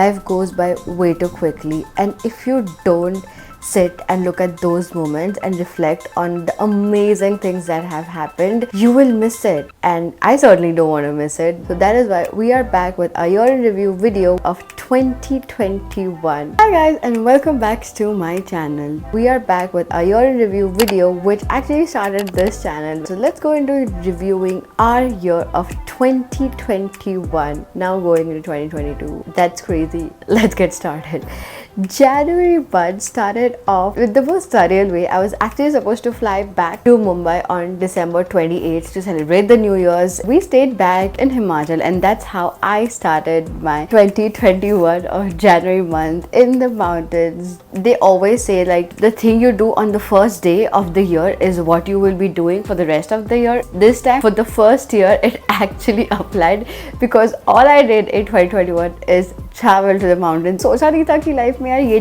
Life goes by way too quickly, and if you don't sit and look at those moments and reflect on the amazing things that have happened, you will miss it, and I certainly don't want to miss it. So that is why we are back with a year in review video of 2021. Hi guys, and welcome back to my channel. We are back with a year in review video which actually started this channel. So let's go into reviewing our year of 2021, now going into 2022. That's crazy. Let's get started. January 1 started off with the most surreal way. I was actually supposed to fly back to Mumbai on December 28th to celebrate the New Year's. We stayed back in Himachal, and that's how I started my 2021 or January month in the mountains. They always say like the thing you do on the first day of the year is what you will be doing for the rest of the year. This time for the first year it actually applied, because all I did in 2021 is travel to the mountains. सोचा नहीं था कि life में यार ये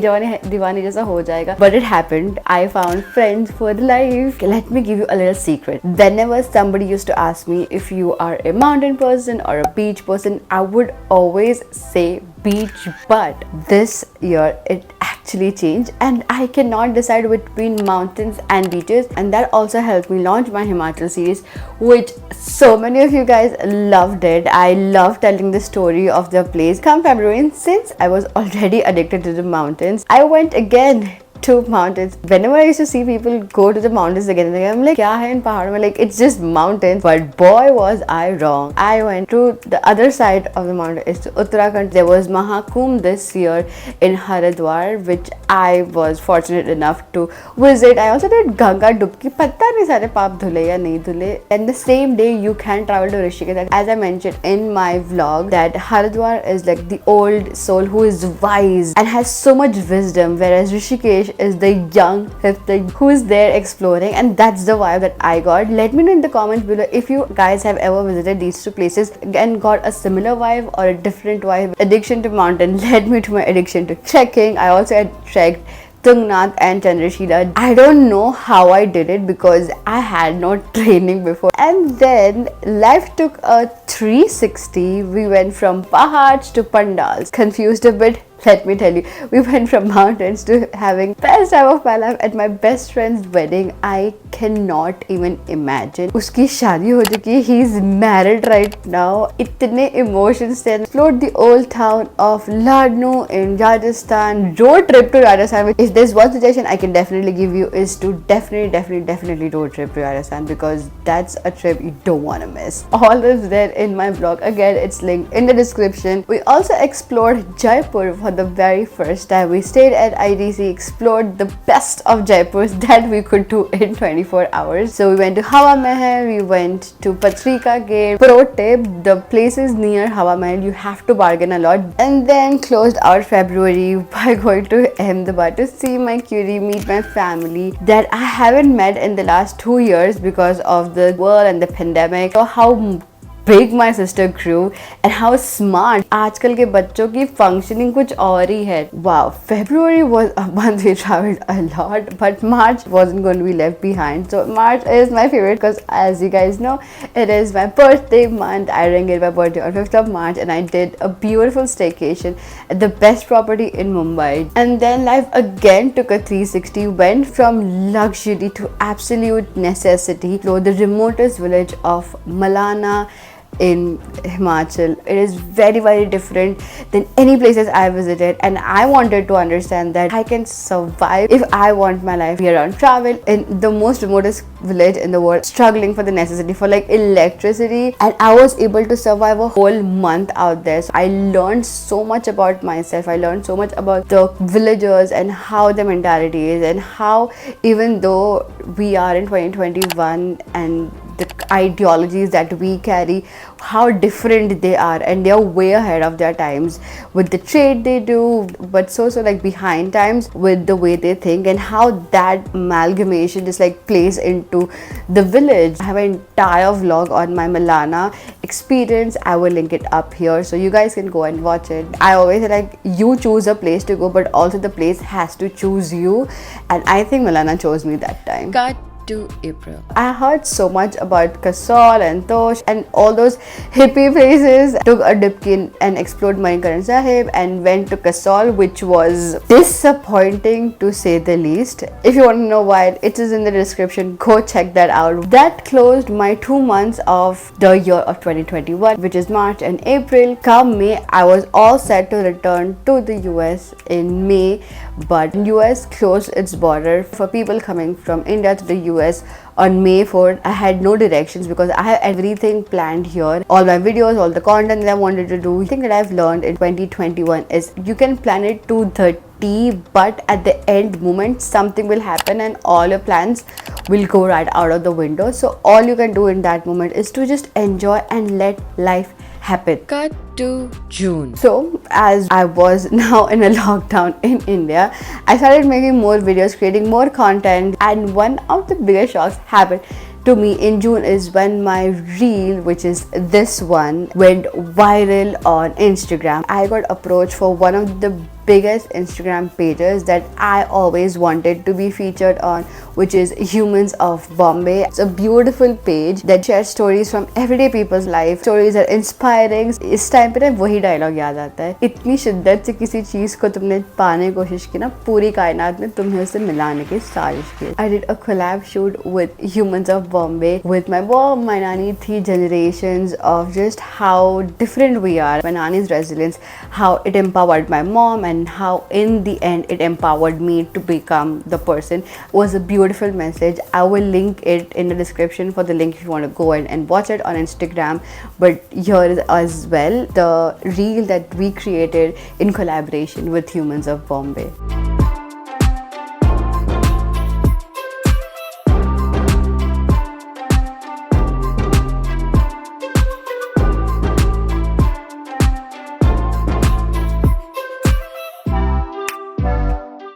दीवानी जैसा हो जाएगा, but it happened. I found friends for life. Let me give you a little secret. Whenever somebody used to ask me if you are a mountain person or a beach person, I would always say beach, but this year it actually changed and I cannot decide between mountains and beaches, and that also helped me launch my Himachal series, which so many of you guys loved it. I love telling the story of the place. Come February, and since I was already addicted to the mountains, I went again to mountains. Whenever I used to see people go to the mountains again and again, I'm like, kya hai in pahad mein? Like, it's just mountains. But boy was I wrong. I went to the other side of the mountain, it's to Uttarakhand. There was Mahakumbh this year in Haridwar, which I was fortunate enough to visit. I also did Ganga Dubki. Patta nahi sare paap dhule ya nahi dhule. And the same day you can travel to Rishikesh. As I mentioned in my vlog, that Haridwar is like the old soul who is wise and has so much wisdom, whereas Rishikesh is the young hip thing who is there exploring, and that's the vibe that I got. Let me know in the comments below if you guys have ever visited these two places and got a similar vibe or a different vibe. Addiction to mountain led me to my addiction to trekking. I also had trekked Tungnath and Chandrashila. I don't know how I did it because I had no training before. And then life took a 360. We went from pahads to pandals. Confused a bit? Let me tell you, we went from mountains to having best time of my life at my best friend's wedding. I cannot even imagine. Uski shaadi ho chuki. He's married right now. Itne emotions there. Explored the old town of Ladnu in Rajasthan. Road trip to Rajasthan. If there's one suggestion I can definitely give you is to definitely road trip to Rajasthan, because that's a trip you don't want to miss. All is there in my vlog. Again, it's linked in the description. We also explored Jaipur for the very first time. We stayed at IDC, explored the best of Jaipurs that we could do in 24 hours. So we went to Hawa Mahal, we went to Patrika Gate. Pro tip, the places near Hawa Mahal, you have to bargain a lot. And then closed out February by going to Ahmedabad to see my cutie, meet my family that I haven't met in the last 2 years because of the world and the pandemic. So how big my sister grew and how smart. आजकल के बच्चों की functioning कुछ और ही है. Wow, February was a month we traveled a lot, but March wasn't going to be left behind. So March is my favorite because, as you guys know, it is my birthday month. I ringed my birthday on 5th of March and I did a beautiful staycation at the best property in Mumbai. And then life again took a 360, went from luxury to absolute necessity. So the remotest village of Malana in Himachal. It is very different than any places I visited, and I wanted to understand that I can survive if I want my life year-round travel in the most remotest village in the world, struggling for the necessity for like electricity, and I was able to survive a whole month out there. So I learned so much about myself. I learned so much about the villagers and how their mentality is, and how even though we are in 2021 and the ideologies that we carry, how different they are, and they are way ahead of their times with the trade they do, but so like behind times with the way they think, and how that amalgamation just like plays into the village. I have an entire vlog on my Malana experience. I will link it up here so you guys can go and watch it. I always say like, you choose a place to go, but also the place has to choose you, and I think Malana chose me that time. Cut to April. I heard so much about Kasol and Tosh and all those hippie places. Took a dipkin and explored Manikaran Sahib and went to Kasol, which was disappointing to say the least. If you want to know why, it is in the description. Go check that out. That closed my 2 months of the year of 2021, which is March and April. Come May, I was all set to return to the US in May, but US closed its border for people coming from India to the US on May 4th. I had no directions because I have everything planned here. All my videos, all the content that I wanted to do. The thing that I've learned in 2021 is you can plan it to the T, but at the end moment something will happen and all your plans will go right out of the window. So all you can do in that moment is to just enjoy and let life happen. Cut to June. So as I was now in a lockdown in India, I started making more videos, creating more content, and one of the biggest shocks happened to me in June is when my reel, which is this one, went viral on Instagram. I got approached for one of the biggest Instagram pages that I always wanted to be featured on, which is Humans of Bombay. It's a beautiful page that shares stories from everyday people's life. Stories are inspiring. इस time पे ना वही dialogue याद आता है, इतनी शिद्दत से किसी चीज को तुमने पाने की कोशिश की ना, पूरी कायनात में तुम्हें उसे मिलाने की साजिश की. I did a collab shoot with Humans of Bombay with my mom, my nanny, 3 generations of just how different we are. My nanny's resilience, how it empowered my mom, and how in the end it empowered me to become the person, was a beautiful message. I will link it in the description for the link if you want to go in and watch it on Instagram. But here is as well the reel that we created in collaboration with Humans of Bombay.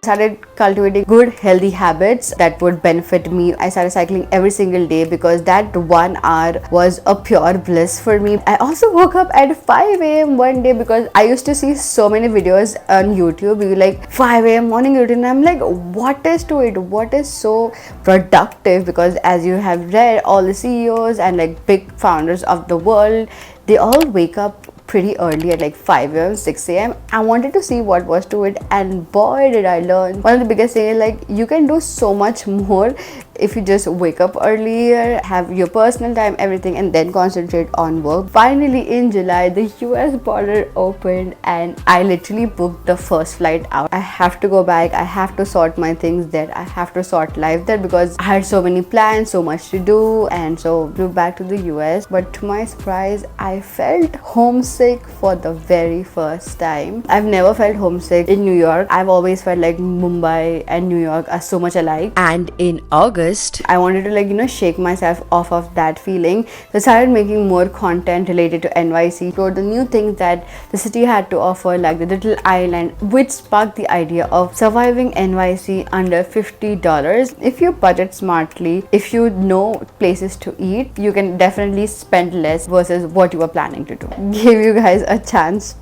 Started cultivating good healthy habits that would benefit me. I started cycling every single day because that 1 hour was a pure bliss for me. I also woke up at 5 a.m. one day because I used to see so many videos on YouTube, like 5 a.m. morning routine. I'm like, what is to it? What is so productive? Because as you have read, all the CEOs and like big founders of the world, they all wake up pretty early at like 5 a.m. 6 a.m. I wanted to see what was to it, and boy did I learn. One of the biggest things is like you can do so much more if you just wake up earlier, have your personal time, everything, and then concentrate on work. Finally in July, the US border opened and I literally booked the first flight out. I have to go back, I have to sort my things there, I have to sort life there because I had so many plans, so much to do, and so flew back to the US. But to my surprise, I felt homesick for the very first time. I've never felt homesick in New York. I've always felt like Mumbai and New York are so much alike. And in August, I wanted to shake myself off of that feeling. So I started making more content related to NYC, explored the new things that the city had to offer, like the little island, which sparked the idea of surviving NYC under $50. If you budget smartly, if you know places to eat, you can definitely spend less versus what you were planning to do. Give you guys a chance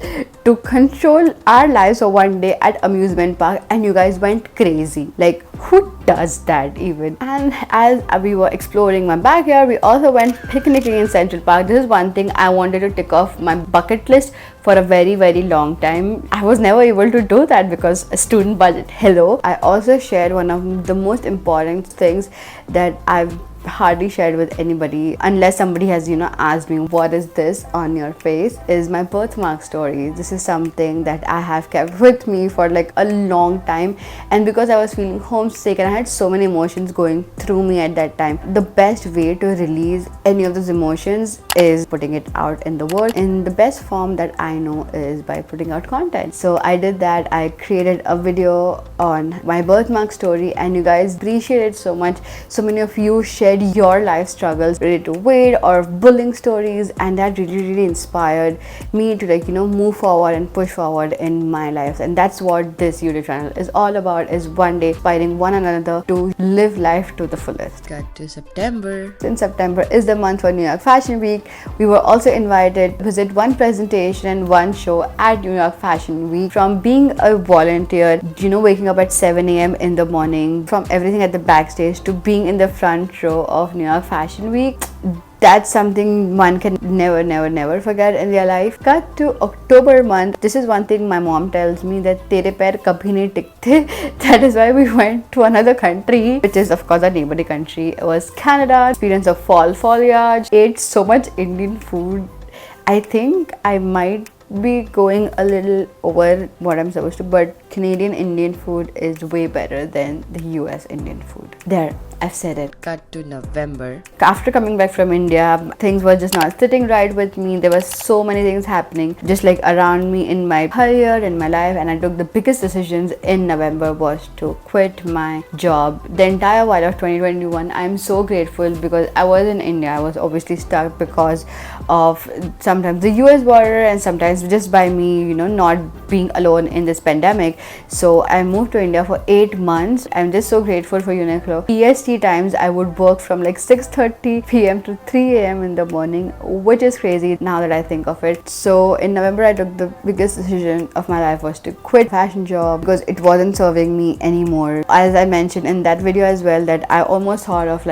to control our lives for one day at amusement park, and you guys went crazy. Like, who does that even? And as we were exploring my backyard, we also went picnicking in Central Park. This is one thing I wanted to tick off my bucket list for a very long time. I was never able to do that because a student budget. Hello. I also shared one of the most important things that I've hardly shared with anybody unless somebody has asked me, what is this on your face, is my birthmark story. This is something that I have kept with me for like a long time, and because I was feeling homesick and I had so many emotions going through me at that time, the best way to release any of those emotions is putting it out in the world in the best form that I know is by putting out content. So I did that. I created a video on my birthmark story and you guys appreciate it so much. So many of you shared shared your life struggles related to weight or bullying stories, and that really inspired me to move forward and push forward in my life. And that's what this YouTube channel is all about, is one day inspiring one another to live life to the fullest. Cut to September. Since September is the month for New York Fashion Week, we were also invited to visit one presentation and one show at New York Fashion Week. From being a volunteer, waking up at 7 a.m. in the morning, from everything at the backstage to being in the front row of New York Fashion Week, that's something one can never forget in their life. Cut to October month. This is one thing my mom tells me, that tere pair kabhi nahi tikte. That is why we went to another country, which is of course our neighboring country. It was Canada. Experience of fall foliage. Ate so much Indian food. I think I might be going a little over what I'm supposed to, but Canadian Indian food is way better than the US Indian food. There, I've said it. Cut to November. After coming back from India, things were just not sitting right with me. There were so many things happening just like around me in my career, in my life, and I took the biggest decisions in November was to quit my job. The entire while of 2021, I'm so grateful because I was in India. I was obviously stuck because of sometimes the US border and sometimes just by me, not being alone in this pandemic. So I moved to India for 8 months. I'm just so grateful for Uniqlo. EST times, I would work from like 6:30 p.m. to 3 a.m. in the morning, which is crazy now that I think of it. So in November, I took the biggest decision of my life was to quit fashion job because it wasn't serving me anymore. As I mentioned in that video as well, that I almost thought of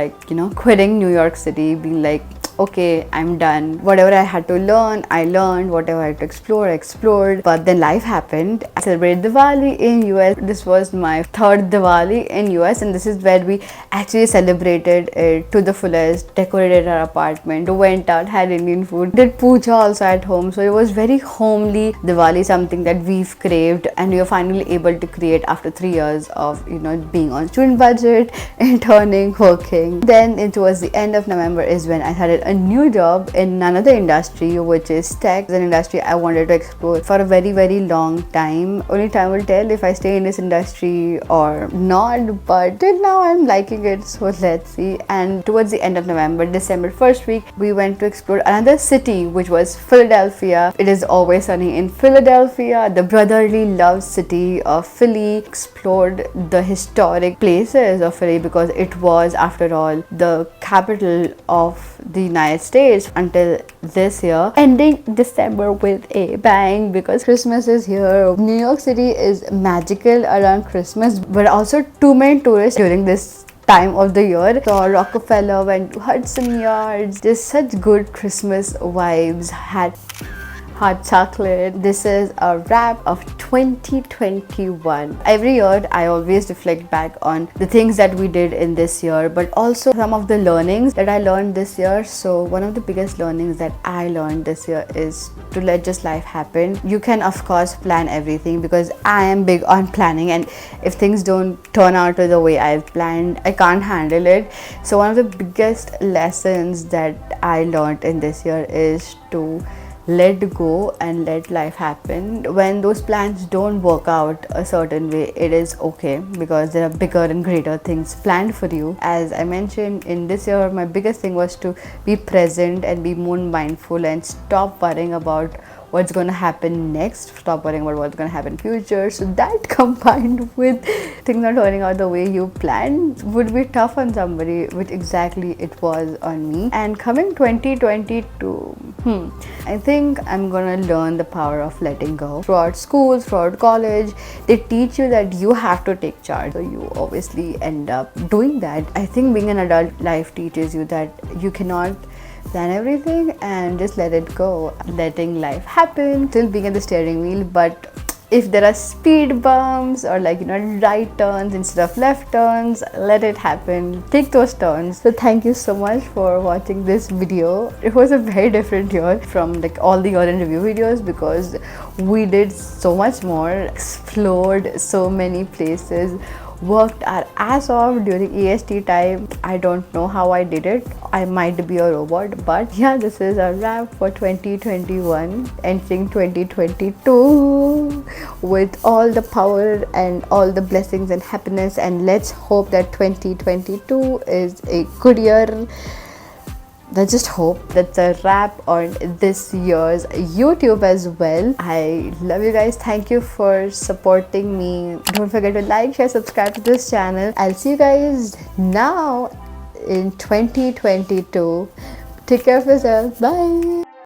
quitting New York City, being like, okay, I'm done. Whatever I had to learn, I learned. Whatever I had to explore, I explored. But then life happened. I celebrated Diwali in US. This was my third Diwali in US, and this is where we actually celebrated it to the fullest, decorated our apartment, went out, had Indian food, did puja also at home. So it was very homely Diwali, something that we've craved, and we were finally able to create after 3 years of being on student budget, interning, working. Then towards the end of November is when I started a new job in another industry, which is tech. It's an industry I wanted to explore for a very long time. Only time will tell if I stay in this industry or not, but till now I'm liking it, so let's see. And towards the end of November, December first week, we went to explore another city, which was Philadelphia. It is always sunny in Philadelphia, the brotherly love city of Philly. Explored the historic places of Philly because it was, after all, the capital of the United States until this year, ending December with a bang because Christmas is here. New York City is magical around Christmas, but also too many tourists during this time of the year. So Rockefeller, went to Hudson Yards, just such good Christmas vibes, had hot chocolate. This is a wrap of 2021. Every year I always reflect back on the things that we did in this year, but also some of the learnings that I learned this year. So one of the biggest learnings that I learned this year is to let just life happen. You can of course plan everything because I am big on planning, and if things don't turn out to the way I've planned, I can't handle it. So one of the biggest lessons that I learned in this year is to let go and let life happen. When those plans don't work out a certain way, it is okay because there are bigger and greater things planned for you. As I mentioned, in this year, my biggest thing was to be present and be more mindful and stop worrying about what's going to happen next, stop worrying about what's going to happen in future. So that combined with things not turning out the way you planned would be tough on somebody, which exactly it was on me. And coming 2022, I think I'm gonna learn the power of letting go. Throughout school, throughout college, they teach you that you have to take charge, so you obviously end up doing that. I think being an adult, life teaches you that you cannot plan everything and just let it go, letting life happen, still being at the steering wheel. But if there are speed bumps or right turns instead of left turns, let it happen, take those turns. So thank you so much for watching this video. It was a very different year from all the year in review videos because we did so much more, explored so many places, worked our ass off during EST time. I don't know how I did it. I might be a robot, but yeah, this is a wrap for 2021, entering 2022 with all the power and all the blessings and happiness. And let's hope that 2022 is a good year. Let's just hope. That's a wrap on this year's YouTube as well. I love you guys. Thank you for supporting me. Don't forget to like, share, subscribe to this channel. I'll see you guys now in 2022. Take care of yourself. Bye.